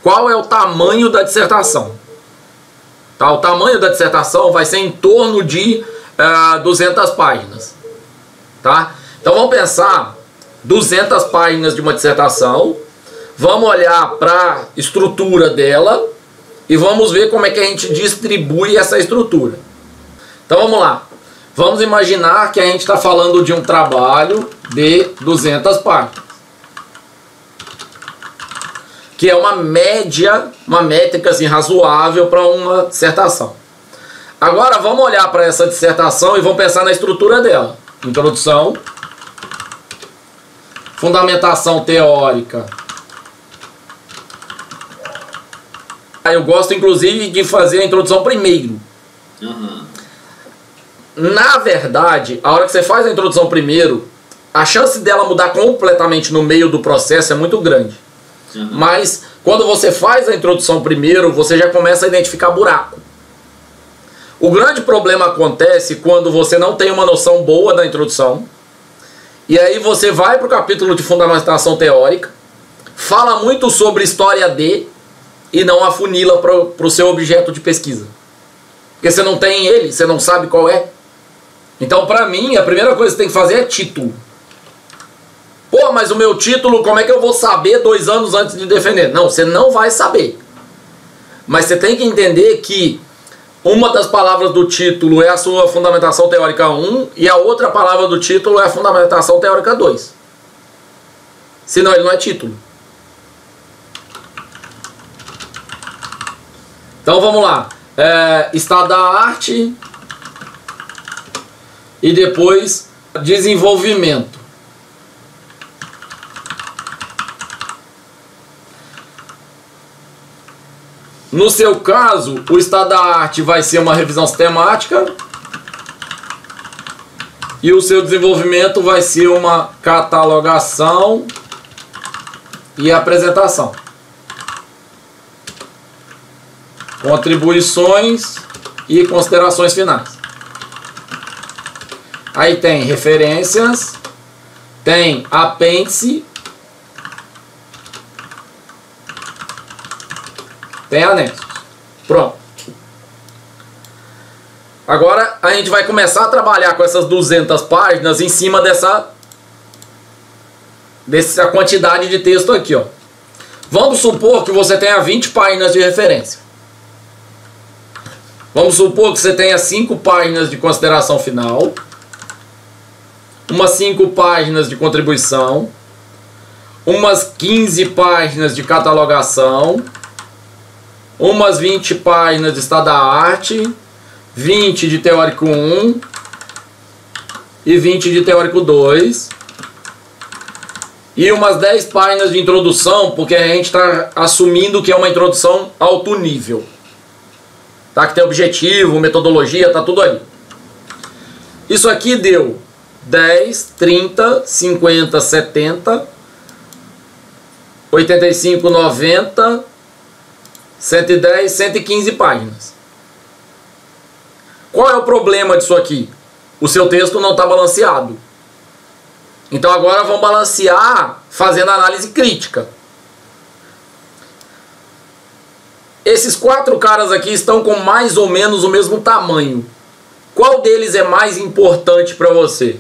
qual é o tamanho da dissertação. Tá? O tamanho da dissertação vai ser em torno de 200 páginas. Tá? Então vamos pensar 200 páginas de uma dissertação, vamos olhar para a estrutura dela e vamos ver como é que a gente distribui essa estrutura. Então vamos lá. Vamos imaginar que a gente está falando de um trabalho de 200 páginas. Que é uma média, uma métrica assim, razoável para uma dissertação. Agora vamos olhar para essa dissertação e vamos pensar na estrutura dela. Introdução, fundamentação teórica. Eu gosto inclusive de fazer a introdução primeiro. Na verdade, a hora que você faz a introdução primeiro, a chance dela mudar completamente no meio do processo é muito grande. Mas quando você faz a introdução primeiro, você já começa a identificar buraco. O grande problema acontece quando você não tem uma noção boa da introdução, e aí você vai para o capítulo de fundamentação teórica, fala muito sobre história de, e não afunila para o seu objeto de pesquisa. Porque você não tem ele, você não sabe qual é. Então, para mim, a primeira coisa que você tem que fazer é título. Pô, mas o meu título, como é que eu vou saber 2 anos antes de defender? Não, você não vai saber. Mas você tem que entender que uma das palavras do título é a sua fundamentação teórica 1 e a outra palavra do título é a fundamentação teórica 2. Senão ele não é título. Então vamos lá. Estado da arte e depois desenvolvimento. No seu caso, o estado da arte vai ser uma revisão sistemática e o seu desenvolvimento vai ser uma catalogação e apresentação. Contribuições e considerações finais. Aí tem referências, tem apêndice, tem anexos. Pronto. Agora a gente vai começar a trabalhar com essas 200 páginas em cima dessa quantidade de texto aqui, ó. Vamos supor que você tenha 20 páginas de referência. Vamos supor que você tenha 5 páginas de consideração final, umas 5 páginas de contribuição, umas 15 páginas de catalogação, umas 20 páginas de estado da arte, 20 de teórico 1 e 20 de teórico 2, e umas 10 páginas de introdução, porque a gente está assumindo que é uma introdução alto nível. Tá? Que tem objetivo, metodologia, tá tudo ali. Isso aqui deu 10, 30, 50, 70, 85, 90, 110, 115 páginas. Qual é o problema disso aqui? O seu texto não está balanceado. Então agora vamos balancear fazendo análise crítica. Esses 4 caras aqui estão com mais ou menos o mesmo tamanho. Qual deles é mais importante para você?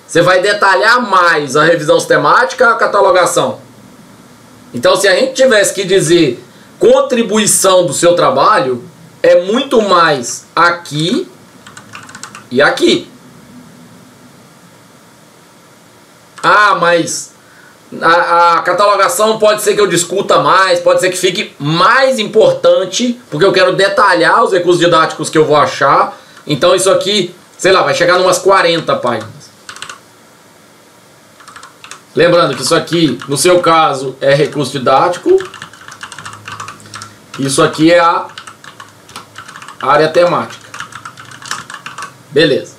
Você vai detalhar mais a revisão sistemática ou a catalogação? Então, se a gente tivesse que dizer contribuição do seu trabalho, é muito mais aqui e aqui. Ah, mas a catalogação pode ser que eu discuta mais, pode ser que fique mais importante, porque eu quero detalhar os recursos didáticos que eu vou achar. Então isso aqui, sei lá, vai chegar em umas 40 páginas. Lembrando que isso aqui, no seu caso, é recurso didático. Isso aqui é a área temática. Beleza.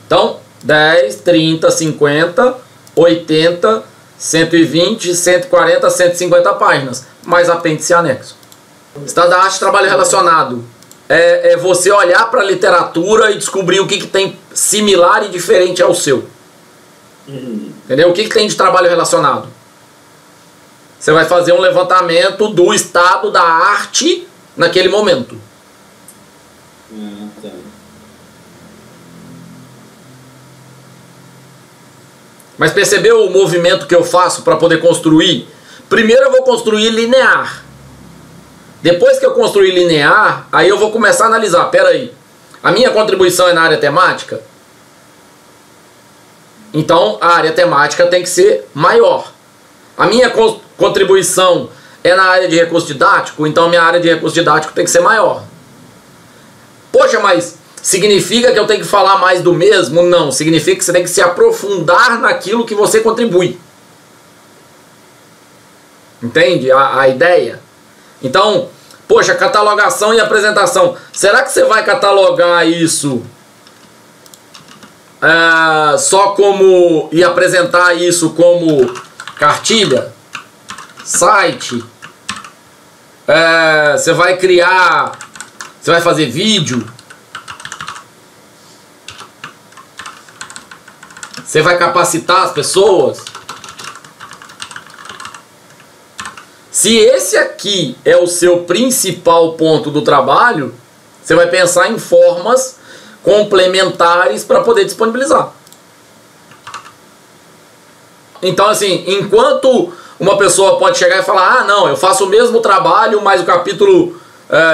Então, 10, 30, 50, 80, 120, 140, 150 páginas. Mais apêndice e anexo. Estado da arte, trabalho relacionado. É você olhar para a literatura e descobrir o que tem similar e diferente ao seu. Entendeu? O que tem de trabalho relacionado? Você vai fazer um levantamento do estado da arte naquele momento. Tá. Mas percebeu o movimento que eu faço para poder construir? Primeiro eu vou construir linear. Depois que eu construir linear, aí eu vou começar a analisar. Pera aí, a minha contribuição é na área temática? Então a área temática tem que ser maior. A minha contribuição é na área de recurso didático? Então a minha área de recurso didático tem que ser maior. Poxa, mas significa que eu tenho que falar mais do mesmo? Não, significa que você tem que se aprofundar naquilo que você contribui. Entende a ideia? Então, poxa, catalogação e apresentação. Será que você vai catalogar isso só como... e apresentar isso como cartilha? Site? Você vai criar... Você vai fazer vídeo? Você vai capacitar as pessoas? Se esse aqui é o seu principal ponto do trabalho, você vai pensar em formas complementares para poder disponibilizar. Então, assim, enquanto uma pessoa pode chegar e falar: ah, não, eu faço o mesmo trabalho, mas o capítulo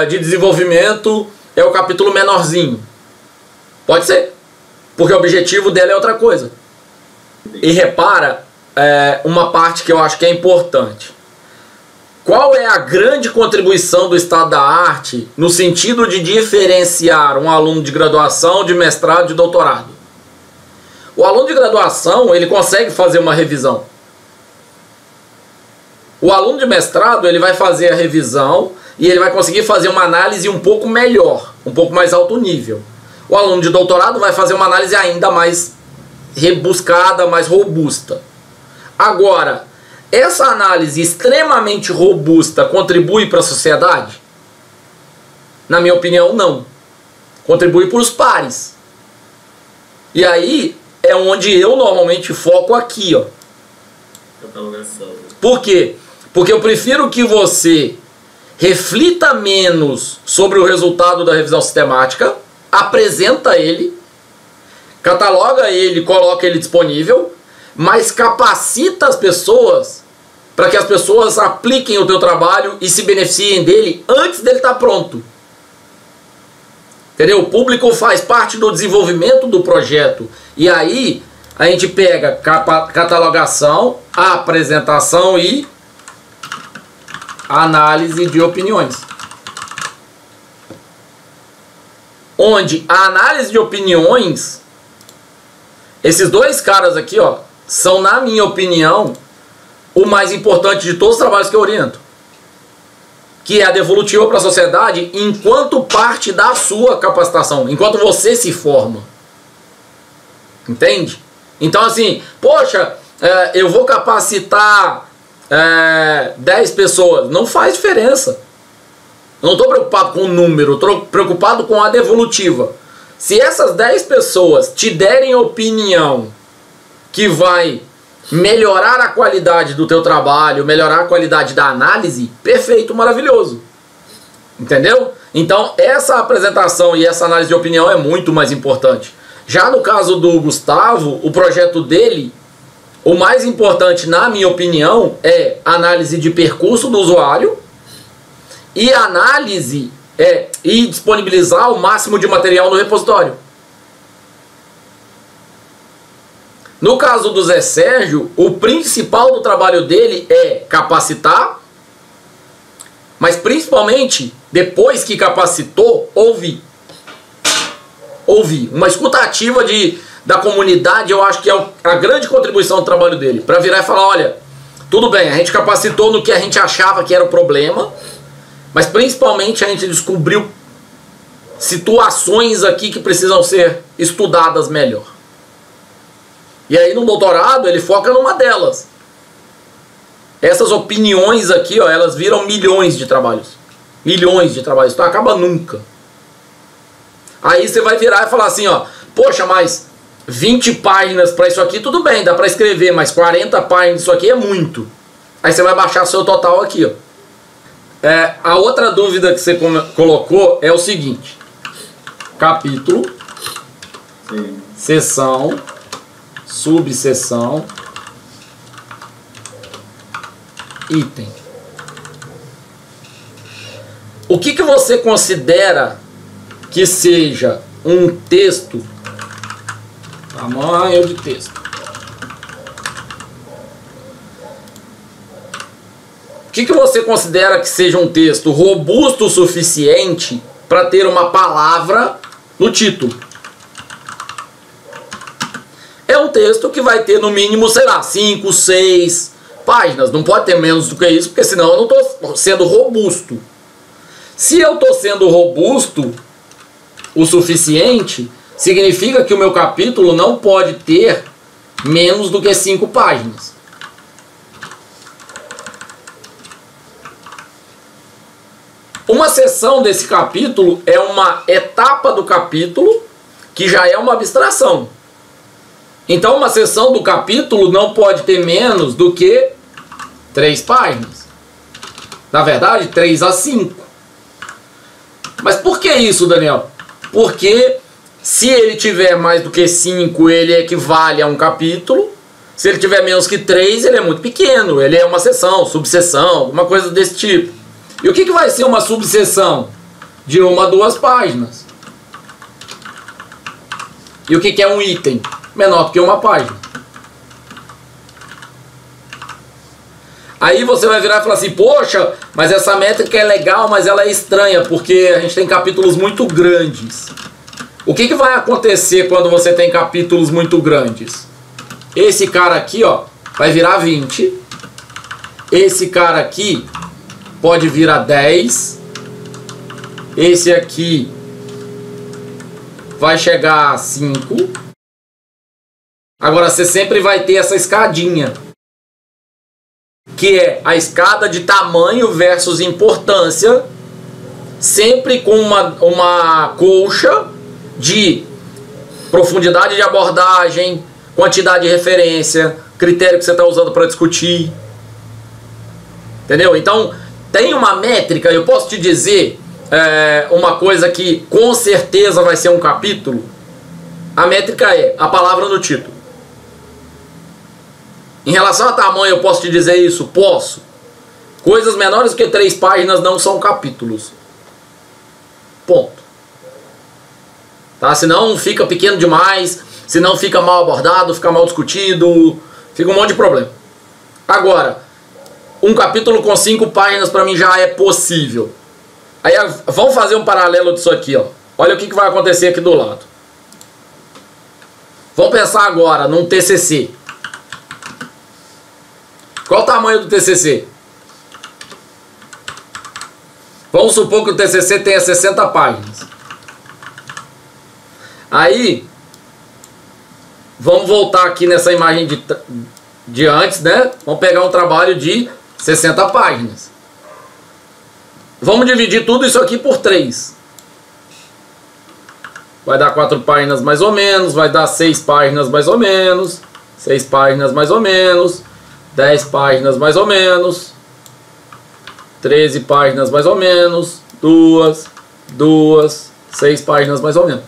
de desenvolvimento é o capítulo menorzinho. Pode ser, porque o objetivo dela é outra coisa. E repara uma parte que eu acho que é importante. Qual é a grande contribuição do estado da arte no sentido de diferenciar um aluno de graduação, de mestrado, de doutorado? O aluno de graduação, ele consegue fazer uma revisão. O aluno de mestrado, ele vai fazer a revisão e ele vai conseguir fazer uma análise um pouco melhor, um pouco mais alto nível. O aluno de doutorado vai fazer uma análise ainda mais rebuscada, mais robusta. Agora, essa análise extremamente robusta contribui para a sociedade? Na minha opinião, não. Contribui para os pares. E aí é onde eu normalmente foco aqui, ó. Catalogação. Por quê? Porque eu prefiro que você reflita menos sobre o resultado da revisão sistemática, apresenta ele, cataloga ele, coloca ele disponível, mas capacita as pessoas para que as pessoas apliquem o teu trabalho e se beneficiem dele antes dele estar pronto. Entendeu? O público faz parte do desenvolvimento do projeto. E aí a gente pega catalogação, apresentação e análise de opiniões. Onde a análise de opiniões, esses dois caras aqui, ó, são, na minha opinião, o mais importante de todos os trabalhos que eu oriento. Que é a devolutiva para a sociedade enquanto parte da sua capacitação, enquanto você se forma. Entende? Então, assim, poxa, eu vou capacitar 10 pessoas. Não faz diferença. Eu não estou preocupado com o número, estou preocupado com a devolutiva. Se essas 10 pessoas te derem opinião que vai melhorar a qualidade do teu trabalho, melhorar a qualidade da análise, perfeito, maravilhoso. Entendeu? Então, essa apresentação e essa análise de opinião é muito mais importante. Já no caso do Gustavo, o projeto dele, o mais importante, na minha opinião, é análise de percurso do usuário e análise e disponibilizar o máximo de material no repositório. No caso do Zé Sérgio, o principal do trabalho dele é capacitar, mas principalmente, depois que capacitou, ouvir. Ouvir. Uma escuta ativa da comunidade, eu acho que é a grande contribuição do trabalho dele. Para virar e falar: olha, tudo bem, a gente capacitou no que a gente achava que era o problema, mas principalmente a gente descobriu situações aqui que precisam ser estudadas melhor. E aí no doutorado ele foca numa delas. Essas opiniões aqui, ó, elas viram milhões de trabalhos. Milhões de trabalhos. Então acaba nunca. Aí você vai virar e falar assim, ó: poxa, mas 20 páginas para isso aqui, tudo bem, dá para escrever, mas 40 páginas disso aqui é muito. Aí você vai baixar seu total aqui, ó. A outra dúvida que você colocou é o seguinte: capítulo, Sim. seção, subseção, item. O que você considera que seja um texto, tamanho de texto? O que você considera que seja um texto robusto o suficiente para ter uma palavra no título? É um texto que vai ter no mínimo, sei lá, 5, 6 páginas. Não pode ter menos do que isso, porque senão eu não estou sendo robusto. Se eu estou sendo robusto o suficiente, significa que o meu capítulo não pode ter menos do que 5 páginas. Uma seção desse capítulo é uma etapa do capítulo que já é uma abstração. Então uma seção do capítulo não pode ter menos do que 3 páginas. Na verdade, 3 a 5. Mas por que isso, Daniel? Porque se ele tiver mais do que 5, ele equivale a um capítulo. Se ele tiver menos que 3, ele é muito pequeno. Ele é uma seção, subseção, alguma coisa desse tipo. E o que vai ser uma subseção? De 1 a 2 páginas. E o que é um item? Menor do que 1 página. Aí você vai virar e falar assim: poxa, mas essa métrica é legal, mas ela é estranha, porque a gente tem capítulos muito grandes. O que vai acontecer quando você tem capítulos muito grandes? Esse cara aqui, ó, vai virar 20. Esse cara aqui pode virar 10. Esse aqui vai chegar a 5. Agora você sempre vai ter essa escadinha, que é a escada de tamanho versus importância, sempre com uma colcha de profundidade de abordagem, quantidade de referência, critério que você está usando para discutir. Entendeu? Então, tem uma métrica. Eu posso te dizer uma coisa que com certeza vai ser um capítulo. A métrica é a palavra no título. Em relação a tamanho, eu posso te dizer isso? Posso. Coisas menores do que 3 páginas não são capítulos. Ponto. Tá? Senão fica pequeno demais, senão fica mal abordado, fica mal discutido, fica um monte de problema. Agora, um capítulo com 5 páginas para mim já é possível. Aí vamos fazer um paralelo disso aqui, ó. Olha o que vai acontecer aqui do lado. Vamos pensar agora num TCC. Qual o tamanho do TCC? Vamos supor que o TCC tenha 60 páginas. Aí, vamos voltar aqui nessa imagem de antes, né? Vamos pegar um trabalho de 60 páginas. Vamos dividir tudo isso aqui por 3. Vai dar 4 páginas mais ou menos, vai dar 6 páginas mais ou menos, 6 páginas mais ou menos, 10 páginas mais ou menos, 13 páginas mais ou menos, 6 páginas mais ou menos.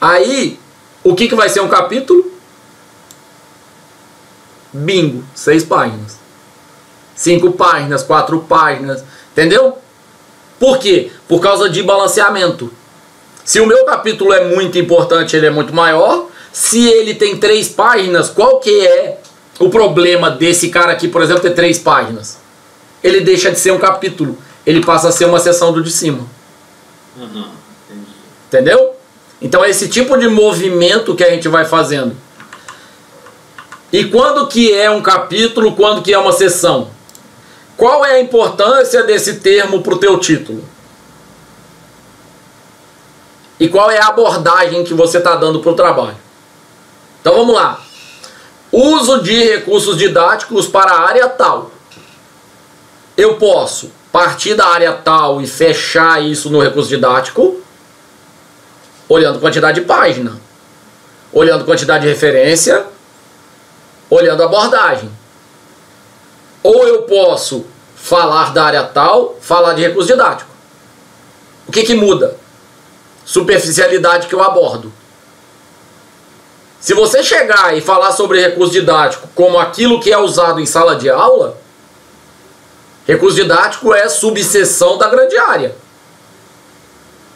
Aí, o que vai ser um capítulo? Bingo, 6 páginas. 5 páginas, 4 páginas, entendeu? Por quê? Por causa de balanceamento. Se o meu capítulo é muito importante, ele é muito maior. Se ele tem 3 páginas, qual que é o problema desse cara aqui, por exemplo, ter 3 páginas? Ele deixa de ser um capítulo, ele passa a ser uma seção do de cima. Entendeu? Então é esse tipo de movimento que a gente vai fazendo. E quando que é um capítulo, quando que é uma seção? Qual é a importância desse termo para o teu título? E qual é a abordagem que você está dando para o trabalho? Então vamos lá. Uso de recursos didáticos para a área tal. Eu posso partir da área tal e fechar isso no recurso didático, olhando quantidade de página, olhando quantidade de referência, olhando abordagem. Ou eu posso falar da área tal, falar de recurso didático. O que que muda? Superficialidade que eu abordo. Se você chegar e falar sobre recurso didático como aquilo que é usado em sala de aula, recurso didático é subseção da grande área.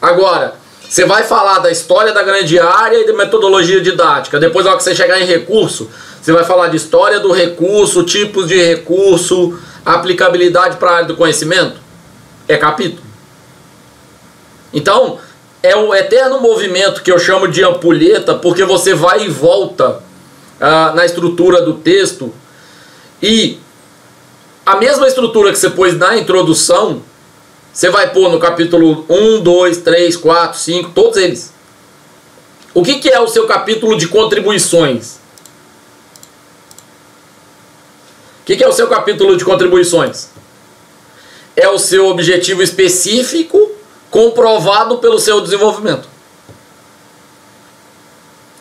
Agora, você vai falar da história da grande área e da metodologia didática. Depois, na hora que você chegar em recurso, você vai falar de história do recurso, tipos de recurso, aplicabilidade para a área do conhecimento. É capítulo. Então, é o eterno movimento que eu chamo de ampulheta, porque você vai e volta na estrutura do texto, e a mesma estrutura que você pôs na introdução, você vai pôr no capítulo 1, 2, 3, 4, 5, todos eles. O que é o seu capítulo de contribuições? O que é o seu capítulo de contribuições? É o seu objetivo específico comprovado pelo seu desenvolvimento.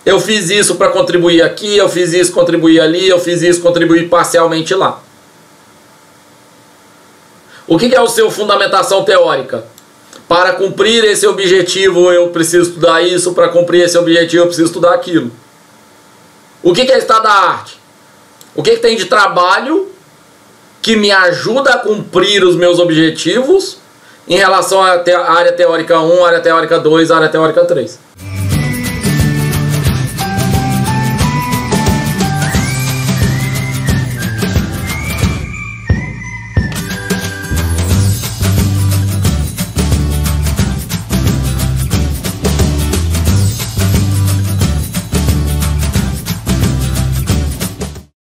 Eu fiz isso para contribuir aqui, eu fiz isso, contribuir ali, eu fiz isso, contribuir parcialmente lá. O que é o seu fundamentação teórica? Para cumprir esse objetivo eu preciso estudar isso, para cumprir esse objetivo eu preciso estudar aquilo. O que é estado da arte? O que tem de trabalho que me ajuda a cumprir os meus objetivos em relação à área teórica 1, área teórica 2, área teórica 3?